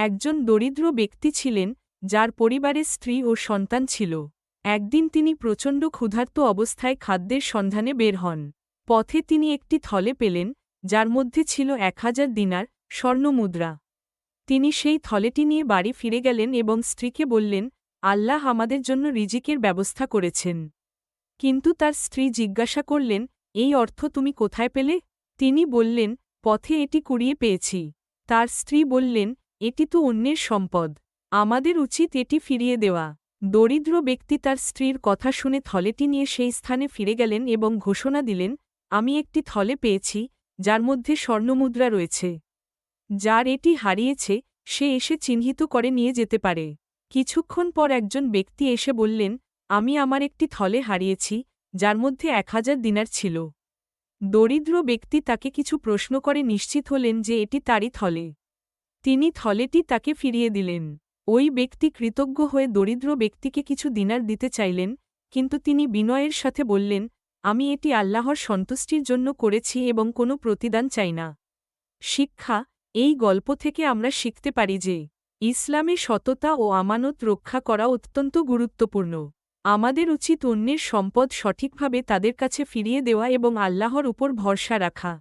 একজন দরিদ্র ব্যক্তি ছিলেন, যার পরিবারে স্ত্রী ও সন্তান ছিল। একদিন তিনি প্রচণ্ড ক্ষুধার্ত অবস্থায় খাদ্যের সন্ধানে বের হন। পথে তিনি একটি থলে পেলেন, যার মধ্যে ছিল 1000 দিনার, স্বর্ণমুদ্রা। তিনি সেই থলেটি নিয়ে বাড়ি ফিরে গেলেন এবং স্ত্রীকে বললেন, আল্লাহ আমাদের জন্য রিজিকের ব্যবস্থা করেছেন। কিন্তু তার স্ত্রী জিজ্ঞাসা করলেন, এই অর্থ তুমি কোথায় পেলে? তিনি বললেন, পথে এটি কুড়িয়ে পেয়েছি। তার স্ত্রী বললেন, এটি তো অন্যের সম্পদ, আমাদের উচিত এটি ফিরিয়ে দেওয়া। দরিদ্র ব্যক্তি তার স্ত্রীর কথা শুনে থলেটি নিয়ে সেই স্থানে ফিরে গেলেন এবং ঘোষণা দিলেন, আমি একটি থলে পেয়েছি, যার মধ্যে স্বর্ণমুদ্রা রয়েছে। যার এটি হারিয়েছে, সে এসে চিহ্নিত করে নিয়ে যেতে পারে। কিছুক্ষণ পর একজন ব্যক্তি এসে বললেন, আমি আমার একটি থলে হারিয়েছি, যার মধ্যে 1000 দিনার ছিল। দরিদ্র ব্যক্তি তাকে কিছু প্রশ্ন করে নিশ্চিত হলেন যে এটি তারই থলে। তিনি থলেটি তাকে ফিরিয়ে দিলেন। ওই ব্যক্তি কৃতজ্ঞ হয়ে দরিদ্র ব্যক্তিকে কিছু দিনার দিতে চাইলেন, কিন্তু তিনি বিনয়ের সাথে বললেন, আমি এটি আল্লাহর সন্তুষ্টির জন্য করেছি এবং কোনো প্রতিদান চাই না। শিক্ষা: এই গল্প থেকে আমরা শিখতে পারি যে, ইসলামে সততা ও আমানত রক্ষা করা অত্যন্ত গুরুত্বপূর্ণ। আমাদের উচিত অন্যের সম্পদ সঠিকভাবে তাদের কাছে ফিরিয়ে দেওয়া এবং আল্লাহর উপর ভরসা রাখা।